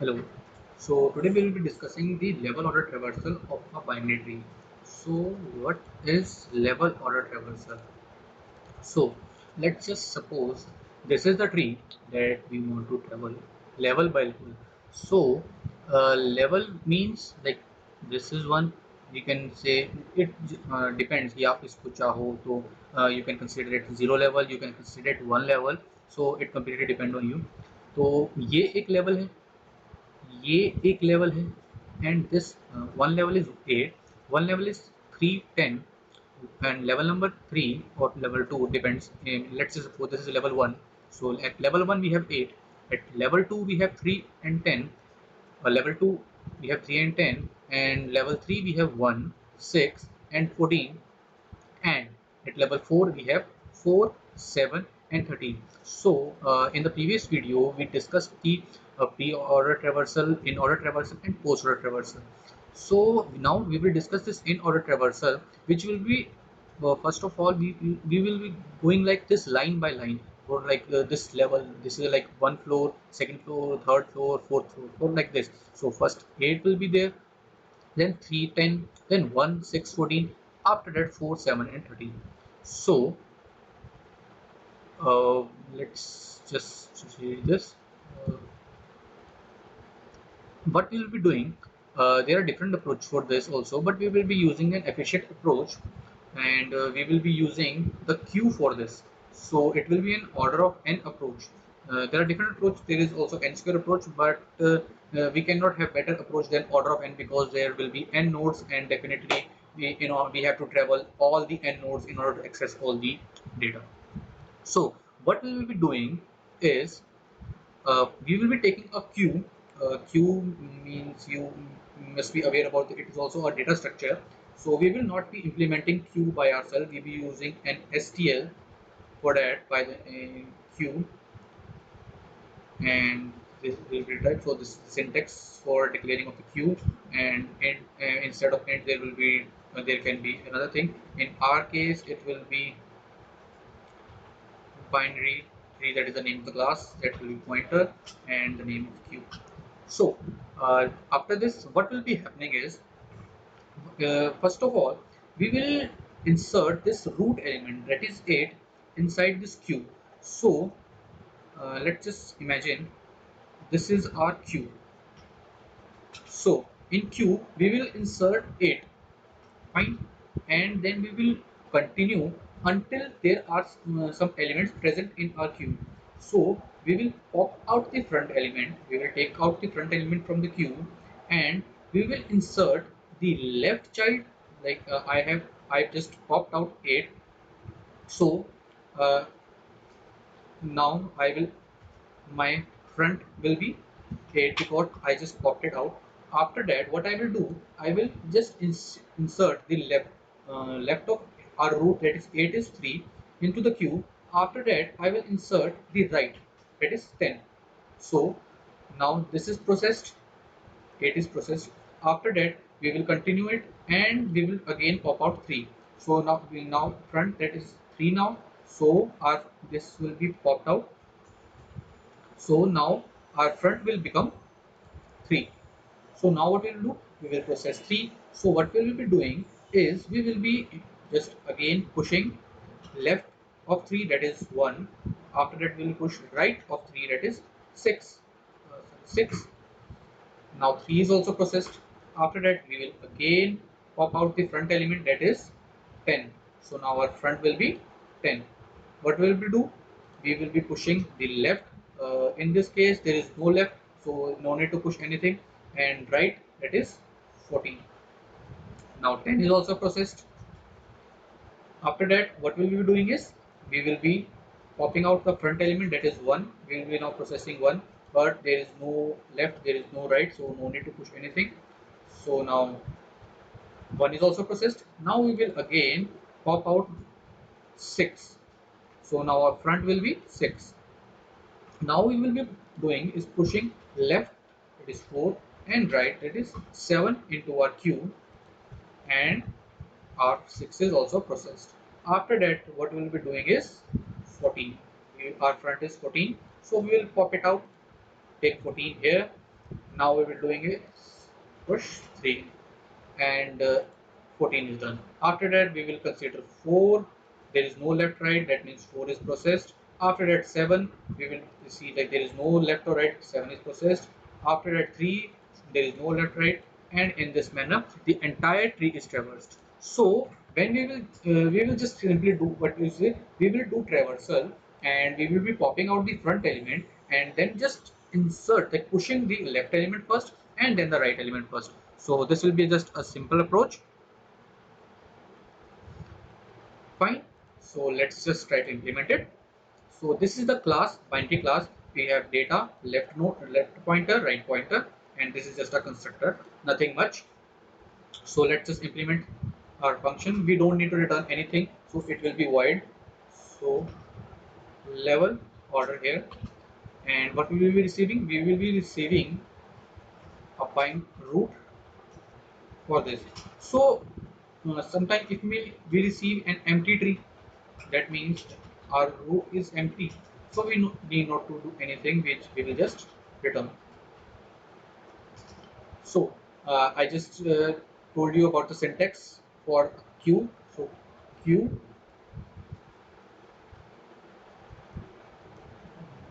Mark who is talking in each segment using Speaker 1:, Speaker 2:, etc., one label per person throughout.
Speaker 1: Hello. So today we will be discussing the level order traversal of a binary tree. So what is level order traversal? So let's just suppose this is the tree that we want to travel level by level. So level means like this is one. We can say it depends कि आप इसको चाहो तो you can consider it zero level, you can consider it one level. So it completely depend on you. तो ये एक level है, ये एक लेवल है, and this one level is 8, one level is 310, and level number 3 or level 2 depends. Let's just suppose this is level 1. So at level 1 we have 8, at level 2 we have 3 and 10, level 2 we have 3 and 10, and level 3 we have 1, 6 and 14, and at level 4 we have 4, 7 and 13. So in the previous video we discussed the pre-order traversal, in order traversal and post order traversal. So now we will discuss this in order traversal, which will be first of all we will be going like this line by line, or like this level, this is like one floor, second floor, third floor, fourth floor, or like this. So first 8 will be there, then 3, 10, then 1, 6, 14, after that 4, 7 and 13. So let's just see this. uh, what we will be doing, there are different approach for this also, but we will be using an efficient approach, and we will be using the queue for this. So it will be an order of n approach. There are different approach, there is also n square approach, but we cannot have better approach than order of n, because there will be n nodes, and definitely we have to travel all the n nodes in order to access all the data. So what we will be doing is, we will be taking a queue. Queue means you must be aware about it is also a data structure. So we will not be implementing queue by ourselves. We will be using an STL for that by the queue, and this will be type. So this is the syntax for declaring of the queue, and instead of int there will be there can be another thing. In our case, it will be binary tree, that is the name of the class, that will be pointer, and the name of queue. So after this, what will be happening is, first of all, we will insert this root element, that is 8, inside this queue. So let's just imagine this is our queue. So in queue we will insert 8, fine, and then we will continue until there are some elements present in our queue. So we will pop out the front element, we will take out the front element from the queue, and we will insert the left child. Like I just popped out 8. So uh, now I will, my front will be 8 because I just popped it out. After that, what I will do, I will just insert the left of our root, that is 8 is 3, into the queue. After that, I will insert the right, that is 10. So now this is processed, 8 is processed. After that, we will continue it, and we will again pop out 3. So now front, that is 3 now. So our this will be popped out. So now our front will become 3. So now what we will do? We will process 3. So what we will be doing is, we will be just again pushing left of 3, that is 1. After that we will push right of 3, that is 6. 6. Now 3 is also processed. After that we will again pop out the front element, that is 10. So now our front will be 10. What will we do? We will be pushing the left. In this case there is no left, so no need to push anything, and right, that is 14. Now 10 is also processed. After that, what we will be doing is, we will be popping out the front element, that is 1. We will be now processing 1, but there is no left, there is no right, so no need to push anything. So now 1 is also processed. Now we will again pop out 6. So now our front will be 6. Now we will be doing is pushing left, that is 4, and right, that is 7, into our queue, and our 6 is also processed. After that, what we will be doing is 14. Our front is 14, so we will pop it out, take 14 here, Now we will doing it push 3 and 14 is done. After that we will consider 4. There is no left right, that means 4 is processed. After that 7, we will see that there is no left or right, 7 is processed. After that 3, there is no left right, and in this manner the entire tree is traversed. So when we will just simply do what you say, we will do traversal, and we will be popping out the front element and then just insert, like pushing the left element first and then the right element first. So this will be just a simple approach. Fine. So let's just try to implement it. So this is the class, binary class. We have data, left node, left pointer, right pointer, and this is just a constructor, nothing much. So let's just implement our function. We don't need to return anything, so it will be void. So level order here, and what we will be receiving? We will be receiving a bind root for this. So sometimes if we receive an empty tree, that means our root is empty, so we need not to do anything, which we will just return. So I just told you about the syntax for queue. So queue,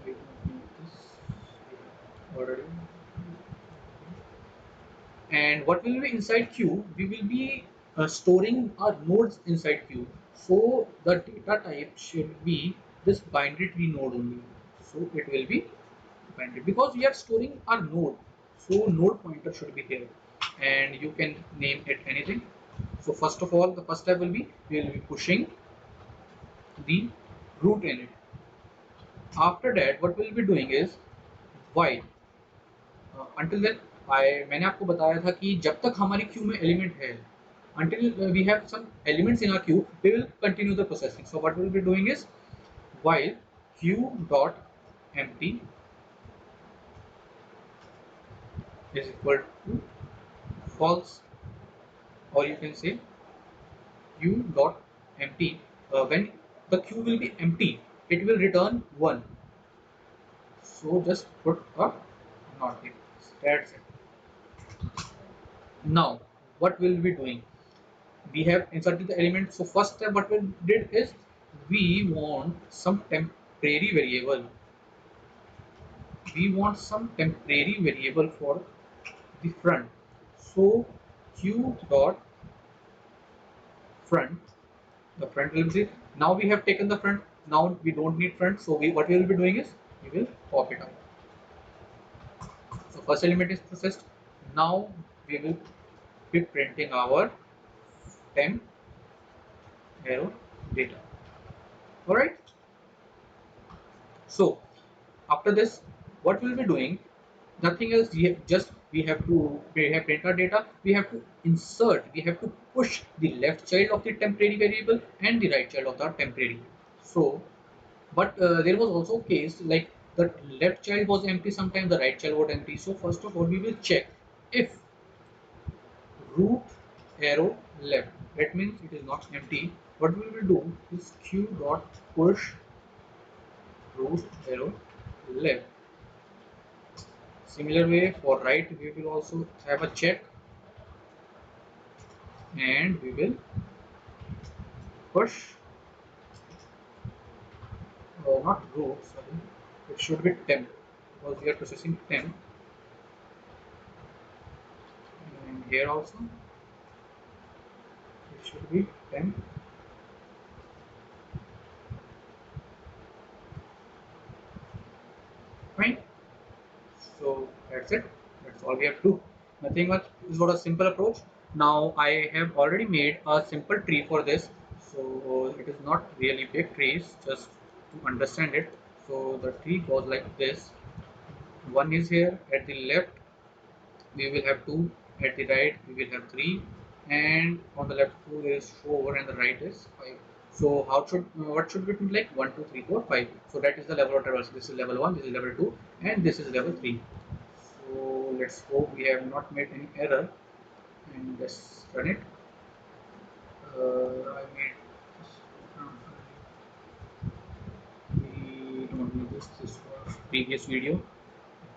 Speaker 1: we don't need this already. And what will be inside queue? We will be storing our nodes inside queue. So the data type should be this binary tree node only. So it will be binary because we are storing our node. So node pointer should be here, and you can name it anything. So first of all, the first step will be we will be pushing the root in it. After that, what we'll be doing is while until then मैंने आपको बताया था कि जब तक हमारी Q में element है, until we have some elements in our queue, we will continue the processing. So what we will be doing is while queue dot empty is equal to false, or you can say queue dot empty, when the queue will be empty, it will return 1. So just put a not here. That's it. Now what we'll be doing, we have inserted the element. So first step what we did is we want some temporary variable. We want some temporary variable for the front. So q dot front, the front will be, now we have taken the front, now we don't need front, so what we will be doing is we will pop it out. So first element is processed. Now we will be printing our temp arrow data. All right. So after this, what we'll be doing, nothing else. We have print our data. We have to insert. We have to push the left child of the temporary variable and the right child of the temporary. So, but there was also a case like the left child was empty. Sometimes the right child was empty. So first of all, we will check if root arrow left. That means it is not empty. What we will do is q dot push root arrow left. Similar way for right, we will also have a check, and we will push, not row, sorry, it should be temp because we are processing temp, and here also it should be temp. Fine. So that's it. That's all we have to do. Nothing much. This was a simple approach. Now I have already made a simple tree for this. So it is not really big trees, just to understand it. So the tree goes like this. One is here at the left, we will have 2, at the right we will have 3, and on the left 2 is 4 and the right is 5. So how should what should it be like? 1 2 3 4 5. So that is the level of traversal. This is level 1, this is level 2, and this is level 3. So let's hope we have not made any error, and let's run it. I made this, we don't need this was previous video.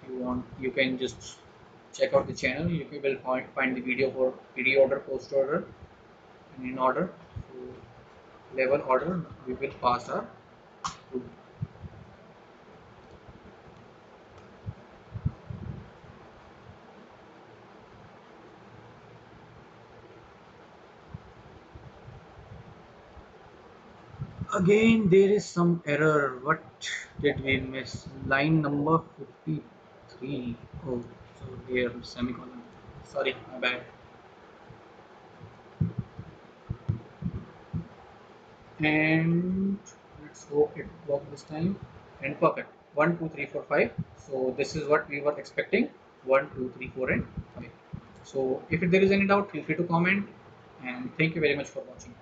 Speaker 1: If you want, you can just check out the channel. You will find the video for pre-order, post-order, and in order. So level order, we will pass our to. Again, there is some error. What did we miss? Line number 53. Oh, so here semicolon. Sorry, my bad. And let's hope it worked this time. And perfect. 1, 2, 3, 4, 5. So this is what we were expecting. 1, 2, 3, 4, and 5. So if there is any doubt, feel free to comment. And thank you very much for watching.